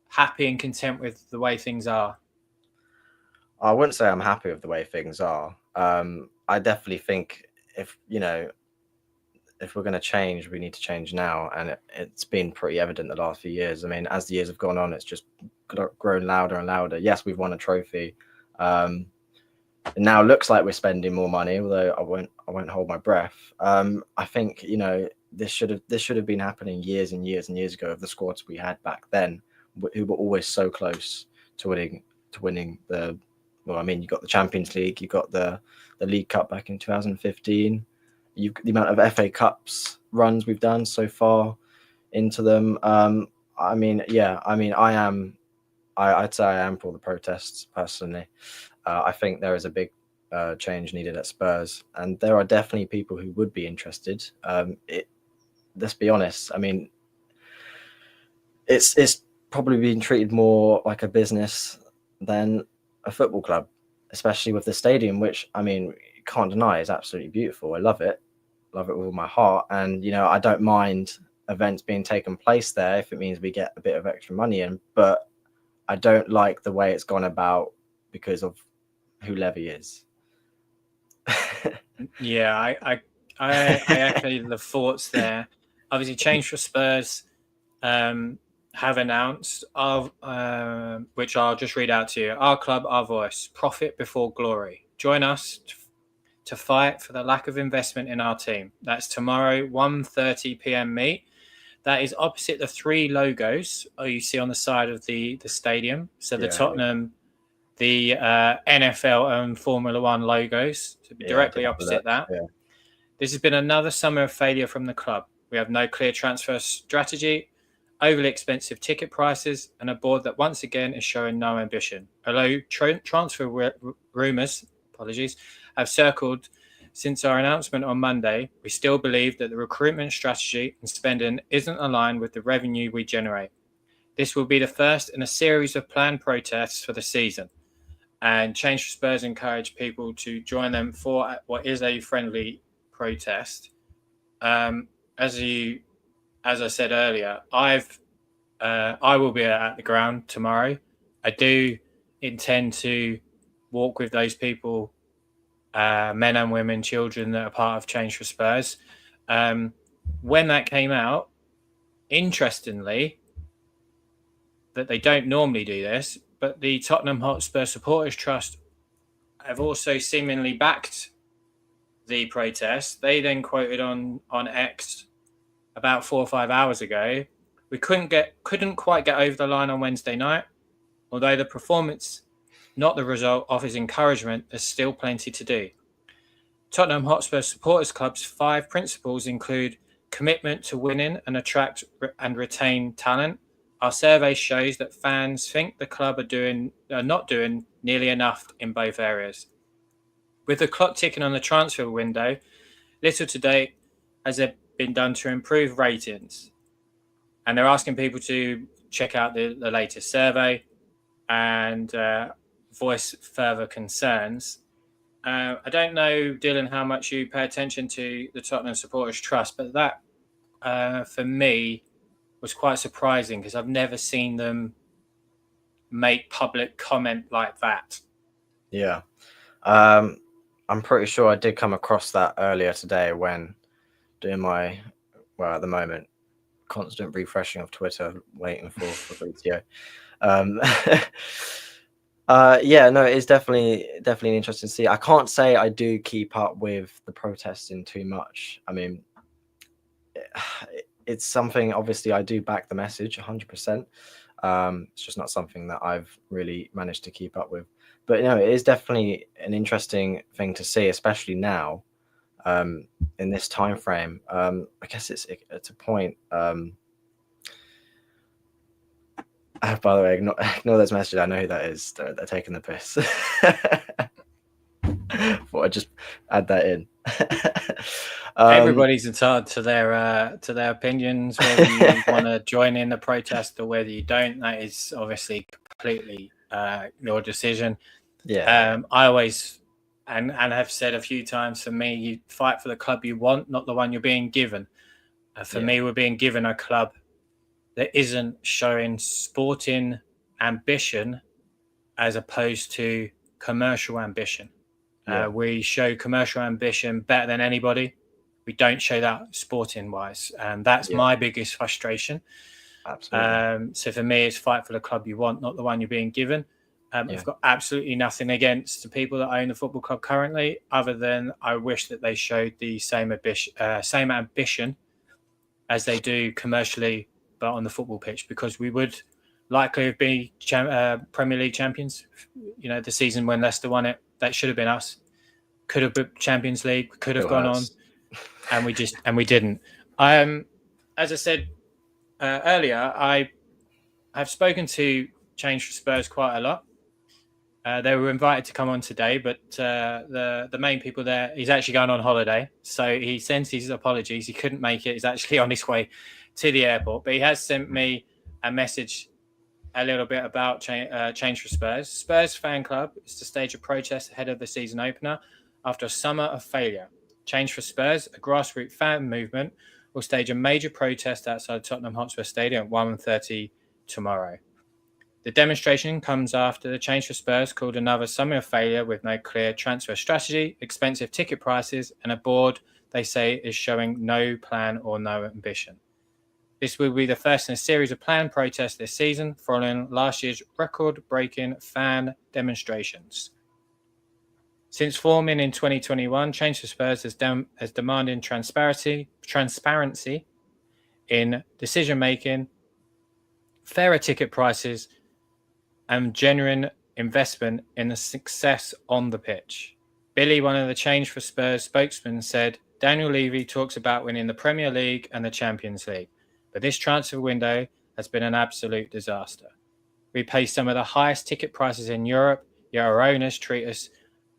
happy and content with the way things are? I wouldn't say I'm happy with the way things are. I definitely think if we're going to change, we need to change now. And it's been pretty evident the last few years. I mean, as the years have gone on, it's just grown louder and louder. Yes, we've won a trophy. It now looks like we're spending more money, although I won't hold my breath. I think, this should have been happening years and years and years ago of the squads we had back then, who were always so close to winning the. Well, I mean, you got the Champions League, you got the League Cup back in 2015. The amount of FA Cups runs we've done so far into them. I'd say I am for the protests personally. I think there is a big change needed at Spurs, and there are definitely people who would be interested. Let's be honest. I mean, it's probably been treated more like a business than a football club, especially with the stadium, which, I mean, you can't deny is absolutely beautiful. I love it with all my heart. And, I don't mind events being taken place there if it means we get a bit of extra money in, but I don't like the way it's gone about because of who Levy is. Yeah, I echo the thoughts there. Obviously, Change for Spurs have announced, which I'll just read out to you. Our club, our voice, profit before glory. Join us to fight for the lack of investment in our team. That's tomorrow, 1:30 p.m. meet. That is opposite the three logos you see on the side of the stadium. So the Tottenham, the NFL and Formula One logos, to be directly opposite that. Yeah. This has been another summer of failure from the club. We have no clear transfer strategy, overly expensive ticket prices, and a board that once again is showing no ambition. Although transfer rumours, have circled since our announcement on Monday, we still believe that the recruitment strategy and spending isn't aligned with the revenue we generate. This will be the first in a series of planned protests for the season, and Change for Spurs encourage people to join them for what is a friendly protest. As I said earlier, I will be at the ground tomorrow. I do intend to walk with those people, men and women, children that are part of Change for Spurs. When that came out, interestingly, that they don't normally do this, but the Tottenham Hotspur Supporters Trust have also seemingly backed the protest. They then quoted on X about 4 or 5 hours ago, we couldn't quite get over the line on Wednesday night. Although the performance, not the result, offers encouragement, there's still plenty to do. Tottenham Hotspur Supporters Club's 5 principles include commitment to winning and attract and retain talent. Our survey shows that fans think the club are not doing nearly enough in both areas. With the clock ticking on the transfer window, little to date has been done to improve ratings, and they're asking people to check out the latest survey and voice further concerns. I don't know, Dillion, how much you pay attention to the Tottenham Supporters Trust, but that for me was quite surprising because I've never seen them make public comment like that. Yeah. I'm pretty sure I did come across that earlier today when doing my, at the moment, constant refreshing of Twitter, waiting for Fabrizio. It's definitely interesting to see. I can't say I do keep up with the protesting too much. I mean, it's something, obviously, I do back the message 100%. It's just not something that I've really managed to keep up with. But, it is definitely an interesting thing to see, especially now. In this time frame, I guess it's a point. By the way, ignore those messages. I know who that is. They're taking the piss. Thought I'd just add that in. Everybody's entitled to their opinions, whether you want to join in the protest or whether you don't. That is obviously completely your decision. Yeah. I always and have said a few times, for me, you fight for the club you want, not the one you're being given. For me, we're being given a club that isn't showing sporting ambition as opposed to commercial ambition. We show commercial ambition better than anybody. We don't show that sporting wise. And that's my biggest frustration. Absolutely. So for me, it's fight for the club you want, not the one you're being given. I've got absolutely nothing against the people that own the football club currently, other than I wish that they showed the same ambition as they do commercially, but on the football pitch, because we would likely have been Premier League champions. You know, the season when Leicester won it, that should have been us. Could have been Champions League, could have gone on, and we didn't. As I said earlier, I've spoken to Change for Spurs quite a lot. They were invited to come on today, but the main people there, he's actually going on holiday. So he sends his apologies. He couldn't make it. He's actually on his way to the airport. But he has sent me a message a little bit about Change for Spurs. Spurs fan club is to stage a protest ahead of the season opener after a summer of failure. Change for Spurs, a grassroots fan movement, will stage a major protest outside Tottenham Hotspur Stadium at 1:30 tomorrow. The demonstration comes after the Change for Spurs called another summer of failure with no clear transfer strategy, expensive ticket prices, and a board they say is showing no plan or no ambition. This will be the first in a series of planned protests this season, following last year's record-breaking fan demonstrations. Since forming in 2021, Change for Spurs has demanded transparency in decision-making, fairer ticket prices, and genuine investment in the success on the pitch. Billy, one of the Change for Spurs spokesmen, said, Daniel Levy talks about winning the Premier League and the Champions League, but this transfer window has been an absolute disaster. We pay some of the highest ticket prices in Europe, yet our owners treat us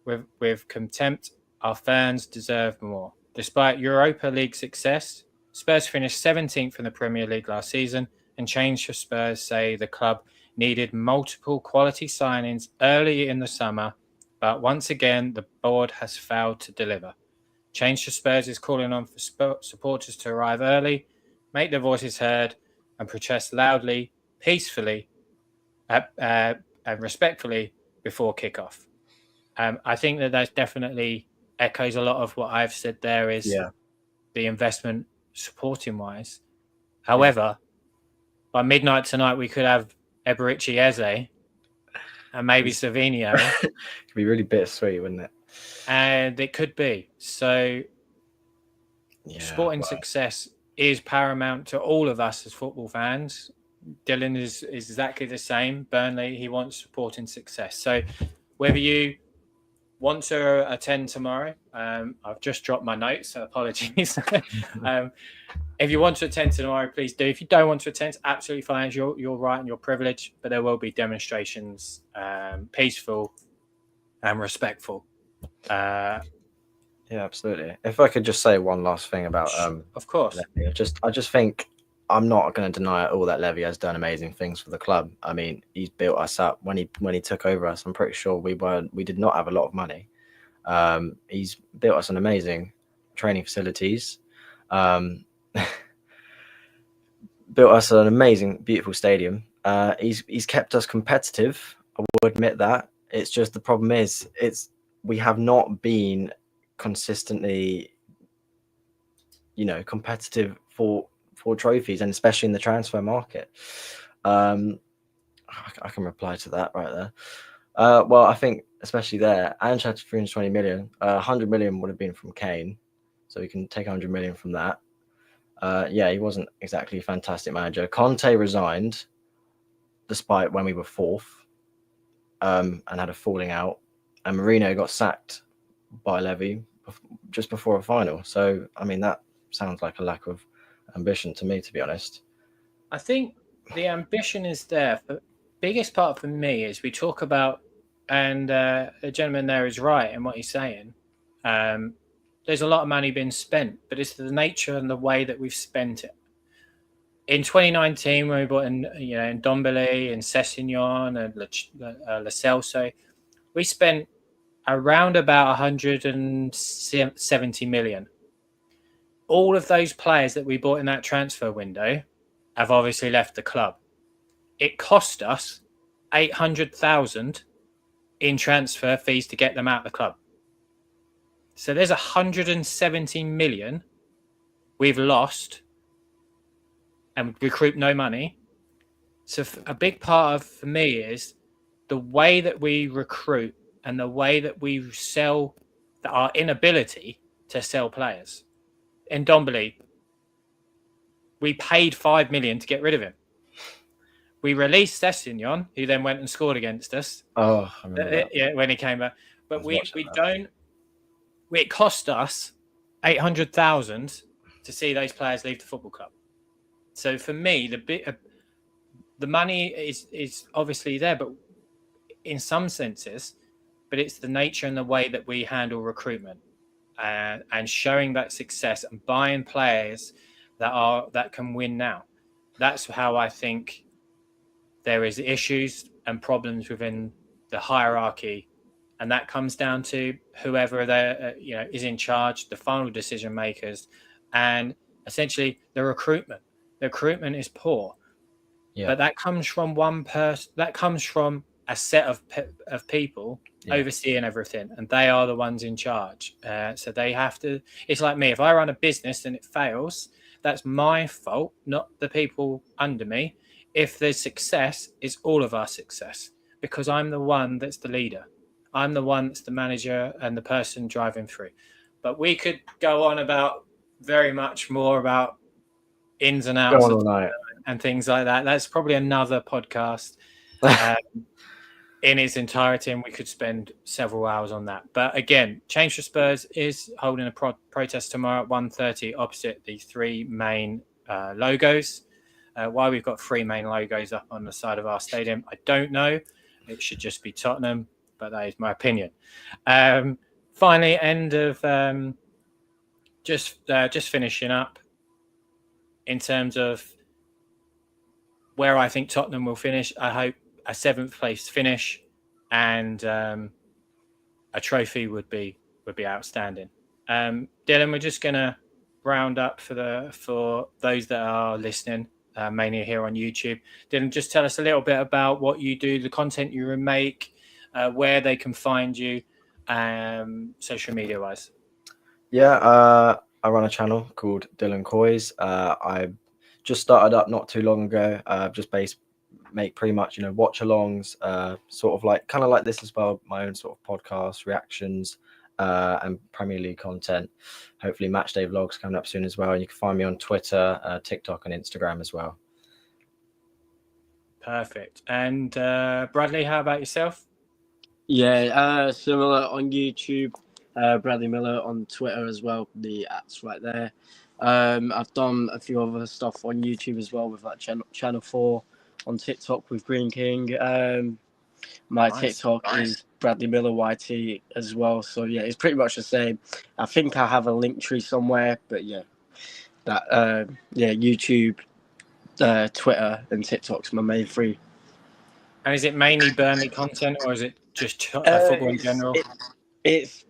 with contempt. Our fans deserve more. Despite Europa League success, Spurs finished 17th in the Premier League last season, and Change for Spurs say the club needed multiple quality signings early in the summer, but once again, the board has failed to deliver. Change for Spurs is calling on for supporters to arrive early, make their voices heard, and protest loudly, peacefully, and respectfully before kickoff. I think that definitely echoes a lot of what I've said there is the investment supporting wise. However, by midnight tonight, we could have Eberici Eze and maybe Savinho. It could be really bittersweet, wouldn't it? And it could be. So sporting success is paramount to all of us as football fans. Dillion is exactly the same. Burnley, he wants supporting success. So whether you want to attend tomorrow, I've just dropped my notes, so apologies. If you want to attend tomorrow, please do. If you don't want to attend, it's absolutely fine. You're right and you're privileged, but there will be demonstrations, peaceful and respectful. Yeah, absolutely. If I could just say one last thing about of course, Levy, I just think I'm not going to deny at all that Levy has done amazing things for the club. I mean, he's built us up when he took over us. I'm pretty sure we did not have a lot of money. He's built us an amazing training facilities. Built us an amazing, beautiful stadium. He's kept us competitive. I will admit that. It's just the problem is we have not been consistently, competitive for trophies, and especially in the transfer market. I can reply to that right there. Well, I think especially there, Ange had 320 million. 100 million would have been from Kane, so we can take 100 million from that. He wasn't exactly a fantastic manager. Conte resigned despite when we were fourth, and had a falling out, and Mourinho got sacked by Levy just before a final. So, I mean, that sounds like a lack of ambition to me, to be honest. I think the ambition is there. But biggest part for me is we talk about and the gentleman there is right in what he's saying. There's a lot of money being spent, but it's the nature and the way that we've spent it. In 2019, when we bought in, in Ndombele and Sessegnon and Lo Celso, we spent around about 170 million. All of those players that we bought in that transfer window have obviously left the club. It cost us 800,000 in transfer fees to get them out of the club. So there's 170 million we've lost and recruit no money. So a big part of, for me, is the way that we recruit and the way that we sell, our inability to sell players. In Ndombele, we paid 5 million to get rid of him. We released Sessegnon, who then went and scored against us. Oh, I remember that. Yeah, when he came back. But we don't. It cost us 800,000 to see those players leave the football club. So for me, the money is obviously there, but in some senses, but it's the nature and the way that we handle recruitment and showing that success and buying players that can win now. That's how I think there is issues and problems within the hierarchy, and that comes down to whoever is in charge, the final decision makers, and essentially the recruitment. The recruitment is poor, but that comes from one person. That comes from a set of people overseeing everything, and they are the ones in charge. So they have to. It's like me. If I run a business and it fails, that's my fault, not the people under me. If there's success, it's all of our success because I'm the one that's the leader. I'm the one that's the manager and the person driving through. But we could go on about very much more about ins and outs and things like that. That's probably another podcast in its entirety, and we could spend several hours on that. But again, Change for Spurs is holding a protest tomorrow at 1:30 opposite the three main logos. Why we've got three main logos up on the side of our stadium, I don't know. It should just be Tottenham, but that is my opinion. Finally, end of just finishing up in terms of where I think Tottenham will finish. I hope a 7th place finish and a trophy would be outstanding. Dillion, we're just going to round up for those that are listening, mainly here on YouTube. Dillion, just tell us a little bit about what you do, the content you make, where they can find you, social media wise. Yeah, I run a channel called Dillion COYS. I just started up not too long ago. Just make pretty much watch alongs, sort of kind of like this as well. My own sort of podcast reactions and Premier League content. Hopefully, Matchday vlogs coming up soon as well. And you can find me on Twitter, TikTok, and Instagram as well. Perfect. And Bradley, how about yourself? Yeah, similar on YouTube. Bradley Miller on Twitter as well. The @'s right there. I've done a few other stuff on YouTube as well with Channel 4, on TikTok with Green King. My nice. TikTok is Bradley Miller YT as well. So yeah, it's pretty much the same. I think I have a link tree somewhere, but yeah, that YouTube, Twitter, and TikTok's my main three. And is it mainly Burnley content, or is it just football in general? It's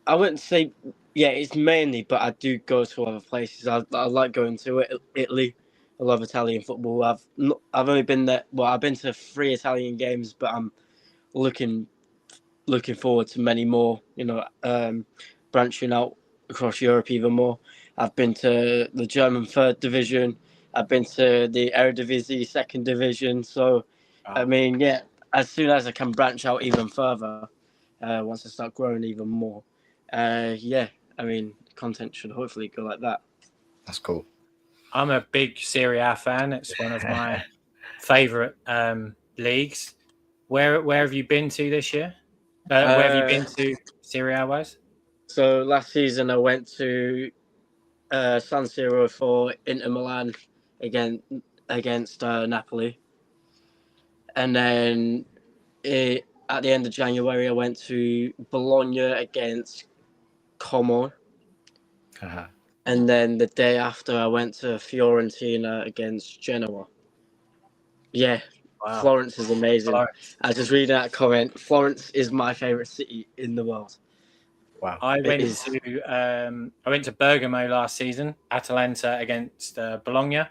I wouldn't say, it's mainly, but I do go to other places. I like going to Italy. I love Italian football. I've only been there. Well, I've been to 3 Italian games, but I'm looking forward to many more. Branching out across Europe even more. I've been to the German 3rd division. I've been to the Eredivisie 2nd division. So, I mean, as soon as I can branch out even further, once I start growing even more. I mean, content should hopefully go like that. That's cool. I'm a big Serie A fan. It's one of my favourite leagues. Where have you been to this year? Where have you been to Serie A wise? So last season I went to San Siro for Inter Milan against Napoli, and then at the end of January, I went to Bologna against Como. Uh-huh. And then the day after, I went to Fiorentina against Genoa. Yeah, Wow. Florence is amazing. Florence. I was just reading that comment. Florence is my favourite city in the world. Wow. I went to Bergamo last season, Atalanta against Bologna.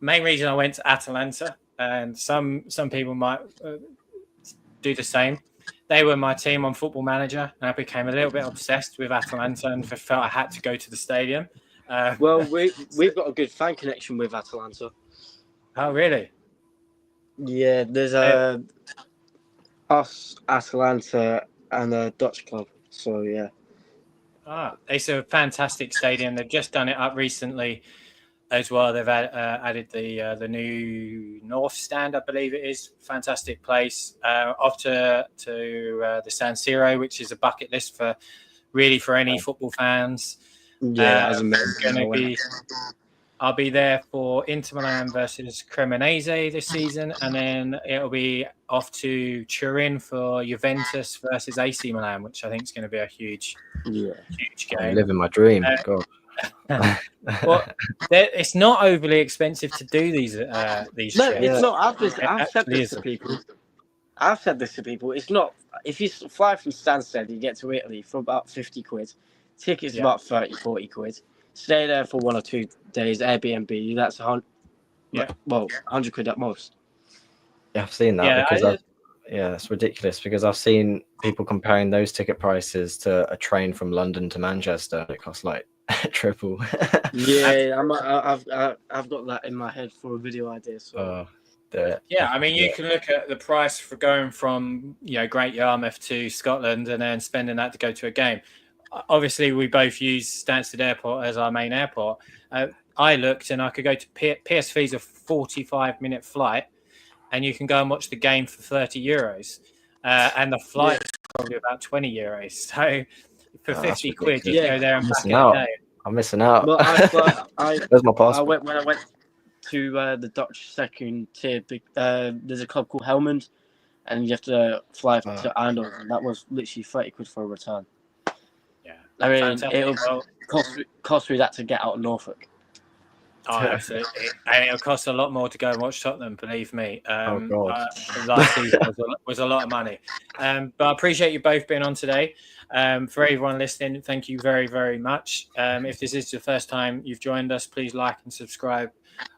Main reason I went to Atalanta, and some people might do the same. They were my team on Football Manager, and I became a little bit obsessed with Atalanta and felt I had to go to the stadium. Well, we've got a good fan connection with Atalanta. Oh, really? Yeah, there's us, Atalanta, and a Dutch club. So yeah. It's a fantastic stadium. They've just done it up recently as well. They've added the new North Stand, I believe it is. Fantastic place. Off to the San Siro, which is a bucket list for any football fans. Yeah, as amazing. I'll be there for Inter Milan versus Cremonese this season, and then it'll be off to Turin for Juventus versus AC Milan, which I think is going to be a huge game. I'm living my dream. God. Well, it's not overly expensive to do these. No, trips. it's not. I've said this to people. It's not. If you fly from Stansted, you get to Italy for about 50 quid. Tickets about 30, 40 quid. Stay there for 1 or 2 days. Airbnb. That's 100. Yeah. Well, 100 quid at most. Yeah, I've seen that because it's ridiculous because I've seen people comparing those ticket prices to a train from London to Manchester, and it costs like triple. Yeah, I've got that in my head for a video idea. So. Yeah, I mean, you can look at the price for going from Great Yarmouth to Scotland and then spending that to go to a game. Obviously, we both use Stansted Airport as our main airport. I looked and I could go to PSV's a 45-minute flight, and you can go and watch the game for €30. And the flight is probably about €20. So for 50 quid, you go there and back in a day. I'm missing out. Well, Where's my passport? when I went to the Dutch second tier, there's a club called Helmond, and you have to fly to Eindhoven. That was literally 30 quid for a return. Yeah, I mean, it'll cost me that to get out of Norfolk. Oh, absolutely. And it'll cost a lot more to go and watch Tottenham, believe me. God. Last season was a lot of money. But I appreciate you both being on today. For everyone listening, thank you very, very much. If this is the first time you've joined us, please like and subscribe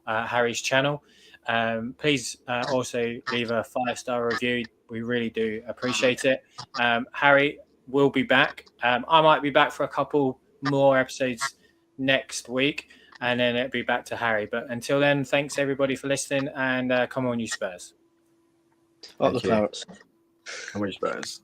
Harry's channel. Please also leave a 5-star review. We really do appreciate it. Harry will be back. I might be back for a couple more episodes next week, and then it'll be back to Harry. But until then, thanks everybody for listening, and come on, you Spurs. Up the Clarets. Come on, you Spurs.